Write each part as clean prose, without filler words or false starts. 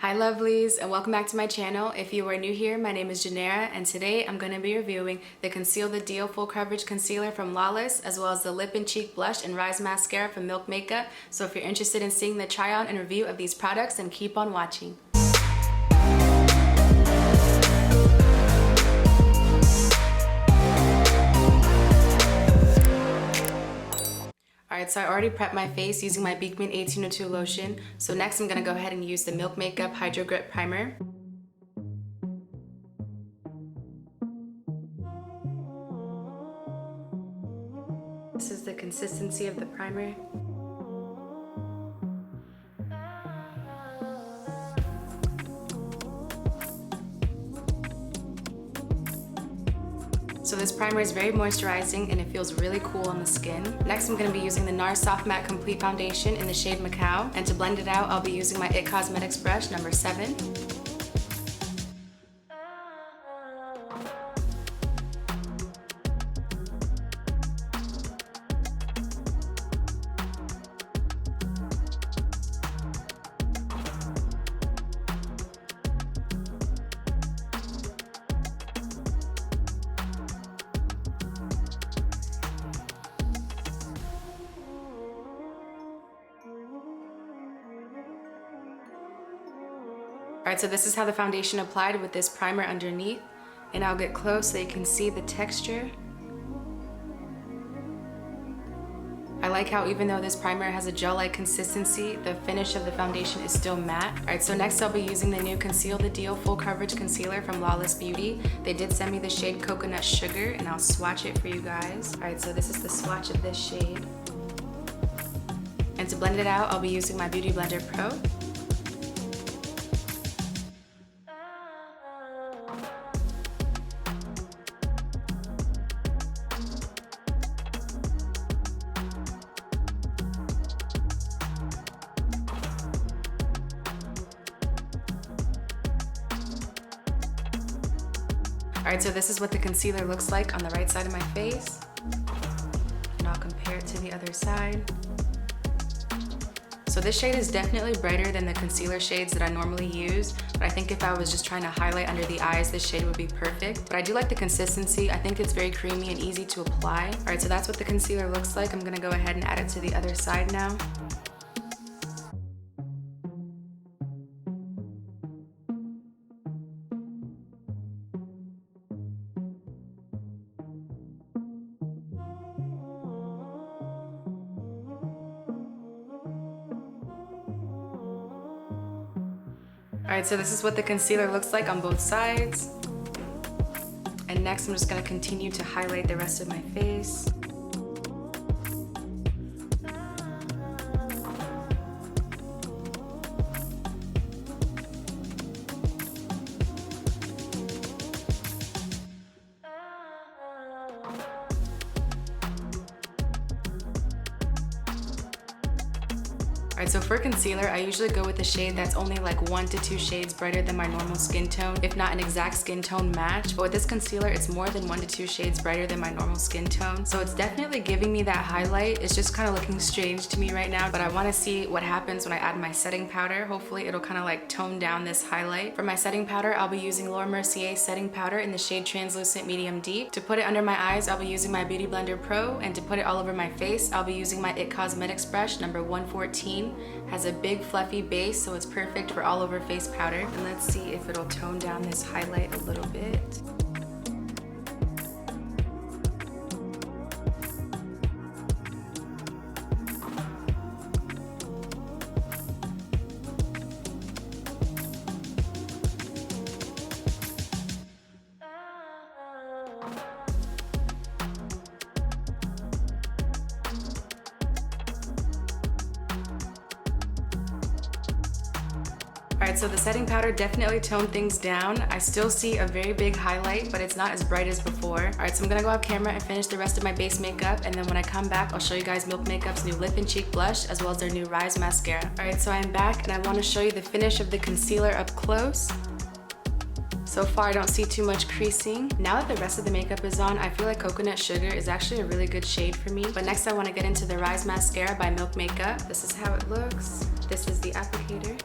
Hi lovelies, and welcome back to my channel. If you are new here, my name is Janera, and today I'm going to be reviewing the Conceal the Deal Full Coverage Concealer from Lawless, as well as the Lip&Cheek Blush and Rise Mascara from Milk Makeup. So if you're interested in seeing the try on and review of these products, then keep on watching. Alright, so I already prepped my face using my Beekman 1802 lotion. So next I'm going to go ahead and use the Milk Makeup Hydro Grip Primer. This is the consistency of the primer. So this primer is very moisturizing and it feels really cool on the skin. Next I'm going to be using the NARS Soft Matte Complete Foundation in the shade Macao. And to blend it out, I'll be using my IT Cosmetics brush number 7. Alright, so this is how the foundation applied with this primer underneath, and I'll get close so you can see the texture. I like how even though this primer has a gel-like consistency, the finish of the foundation is still matte. Alright, so next I'll be using the new Conceal the Deal Full Coverage Concealer from Lawless Beauty. They did send me the shade Coconut Sugar, and I'll swatch it for you guys. Alright, so this is the swatch of this shade. And to blend it out, I'll be using my Beauty Blender Pro. Alright, so this is what the concealer looks like on the right side of my face. And I'll compare it to the other side. So this shade is definitely brighter than the concealer shades that I normally use, but I think if I was just trying to highlight under the eyes, this shade would be perfect. But I do like the consistency. I think it's very creamy and easy to apply. Alright, so that's what the concealer looks like. I'm gonna go ahead and add it to the other side now. Alright, so this is what the concealer looks like on both sides. And next I'm just going to continue to highlight the rest of my face. Alright, so for concealer, I usually go with a shade that's only like 1 to 2 shades brighter than my normal skin tone, if not an exact skin tone match. But with this concealer, it's more than 1 to 2 shades brighter than my normal skin tone. So it's definitely giving me that highlight. It's just kind of looking strange to me right now, but I want to see what happens when I add my setting powder. Hopefully it'll kind of like tone down this highlight. For my setting powder, I'll be using Laura Mercier setting powder in the shade Translucent Medium Deep. To put it under my eyes, I'll be using my Beauty Blender Pro, and to put it all over my face, I'll be using my IT Cosmetics brush number 114. Has a big fluffy base, so it's perfect for all over face powder. And let's see if it'll tone down this highlight a little bit. Alright, so the setting powder definitely toned things down. I still see a very big highlight, but it's not as bright as before. Alright, so I'm gonna go off camera and finish the rest of my base makeup, and then when I come back, I'll show you guys Milk Makeup's new Lip&Cheek blush, as well as their new Rise Mascara. Alright, so I'm back, and I want to show you the finish of the concealer up close. So far, I don't see too much creasing. Now that the rest of the makeup is on, I feel like Coconut Sugar is actually a really good shade for me. But next, I want to get into the Rise Mascara by Milk Makeup. This is how it looks. This is the applicator.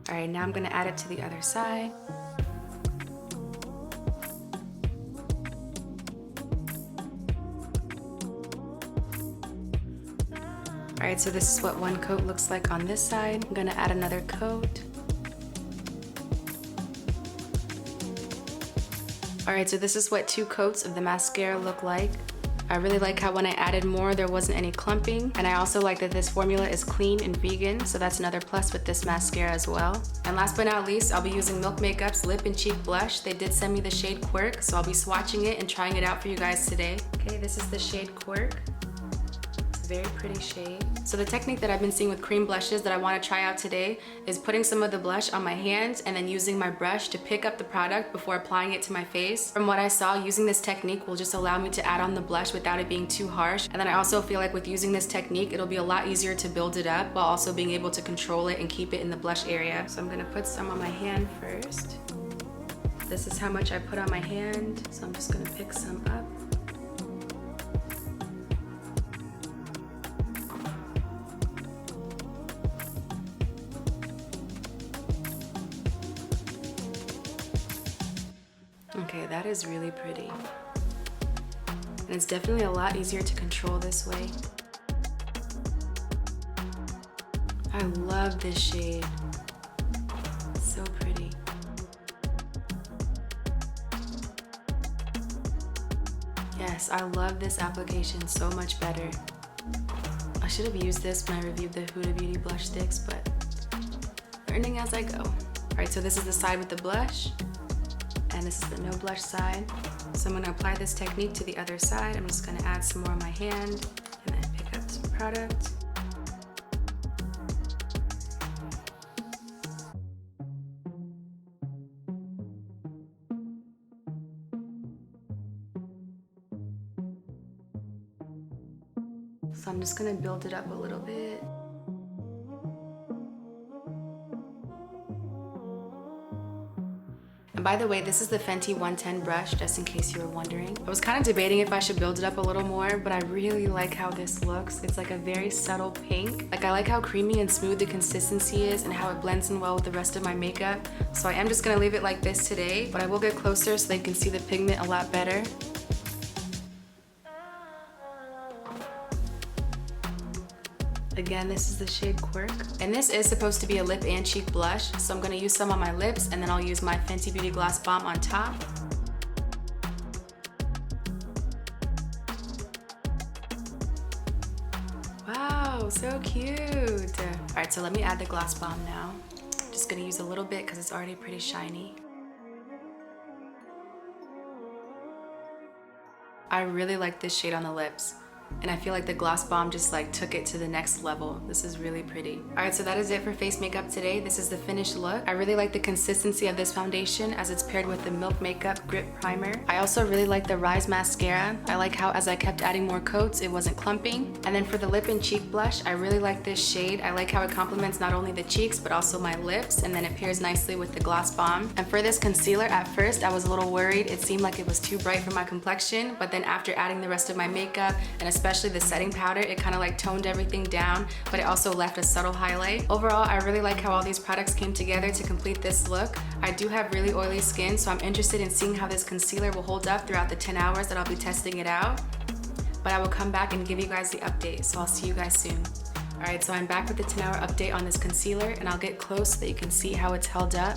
All right, now I'm gonna add it to the other side. All right, so this is what one coat looks like on this side. I'm gonna add another coat. All right, so this is what 2 coats of the mascara look like. I really like how when I added more, there wasn't any clumping. And I also like that this formula is clean and vegan, so that's another plus with this mascara as well. And last but not least, I'll be using Milk Makeup's Lip and Cheek blush. They did send me the shade Quirk, so I'll be swatching it and trying it out for you guys today. Okay, this is the shade Quirk. It's a very pretty shade. So the technique that I've been seeing with cream blushes that I want to try out today is putting some of the blush on my hands and then using my brush to pick up the product before applying it to my face. From what I saw, using this technique will just allow me to add on the blush without it being too harsh. And then I also feel like with using this technique, it'll be a lot easier to build it up while also being able to control it and keep it in the blush area. So I'm gonna put some on my hand first. This is how much I put on my hand, so I'm just gonna pick some up. Okay, that is really pretty. And it's definitely a lot easier to control this way. I love this shade. It's so pretty. Yes, I love this application so much better. I should have used this when I reviewed the Huda Beauty blush sticks, but learning as I go. All right, so this is the side with the blush. And this is the no blush side. So I'm gonna apply this technique to the other side. I'm just gonna add some more on my hand and then pick up some product. So I'm just gonna build it up a little bit. And by the way, this is the Fenty 110 brush, just in case you were wondering. I was kind of debating if I should build it up a little more, but I really like how this looks. It's like a very subtle pink. Like I like how creamy and smooth the consistency is and how it blends in well with the rest of my makeup. So I am just gonna leave it like this today, but I will get closer so they can see the pigment a lot better. Again, this is the shade Quirk. And this is supposed to be a lip and cheek blush, so I'm gonna use some on my lips and then I'll use my Fenty Beauty Gloss Bomb on top. Wow, so cute. All right, so let me add the Gloss Bomb now. Just gonna use a little bit because it's already pretty shiny. I really like this shade on the lips. And I feel like the Gloss Bomb just like took it to the next level. This is really pretty. All right, so that is it for face makeup today. This is the finished look. I really like the consistency of this foundation as it's paired with the Milk Makeup Grip Primer. I also really like the Rise Mascara. I like how as I kept adding more coats, it wasn't clumping. And then for the Lip and Cheek blush, I really like this shade. I like how it complements not only the cheeks, but also my lips. And then it pairs nicely with the Gloss Bomb. And for this concealer, at first, I was a little worried. It seemed like it was too bright for my complexion. But then after adding the rest of my makeup, and especially the setting powder, it kind of like toned everything down, but it also left a subtle highlight. Overall, I really like how all these products came together to complete this look. I do have really oily skin, so I'm interested in seeing how this concealer will hold up throughout the 10 hours that I'll be testing it out. But I will come back and give you guys the update, so I'll see you guys soon. All right, so I'm back with the 10-hour update on this concealer, and I'll get close so that you can see how it's held up.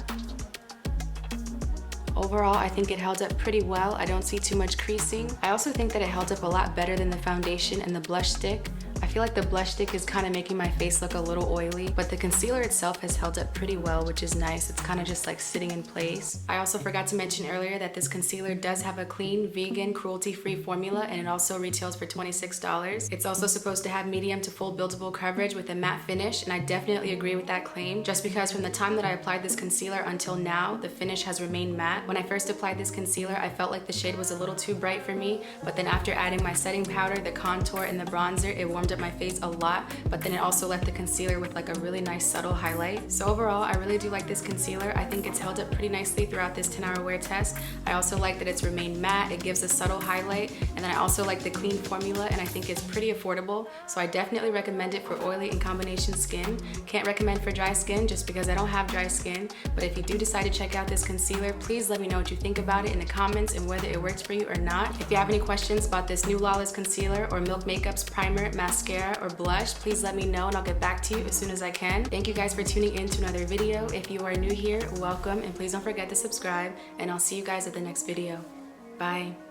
Overall, I think it held up pretty well. I don't see too much creasing. I also think that it held up a lot better than the foundation and the blush stick. I feel like the blush stick is kind of making my face look a little oily, but the concealer itself has held up pretty well, which is nice. It's kind of just like sitting in place. I also forgot to mention earlier that this concealer does have a clean, vegan, cruelty-free formula, and it also retails for $26. It's also supposed to have medium to full buildable coverage with a matte finish, and I definitely agree with that claim, just because from the time that I applied this concealer until now, the finish has remained matte. When I first applied this concealer, I felt like the shade was a little too bright for me, but then after adding my setting powder, the contour, and the bronzer, it warmed up my my face a lot, but then it also left the concealer with like a really nice subtle highlight. So overall, I really do like this concealer. I think it's held up pretty nicely throughout this 10-hour wear test. I also like that it's remained matte. It gives a subtle highlight, and then I also like the clean formula, and I think it's pretty affordable. So I definitely recommend it for oily and combination skin. Can't recommend for dry skin just because I don't have dry skin, but if you do decide to check out this concealer, please let me know what you think about it in the comments and whether it works for you or not. If you have any questions about this new Lawless Concealer or Milk Makeup's primer, mascara, or blush, please let me know and I'll get back to you as soon as I can. Thank you guys for tuning in to another video. If you are new here, welcome, and please don't forget to subscribe, and I'll see you guys at the next video. Bye.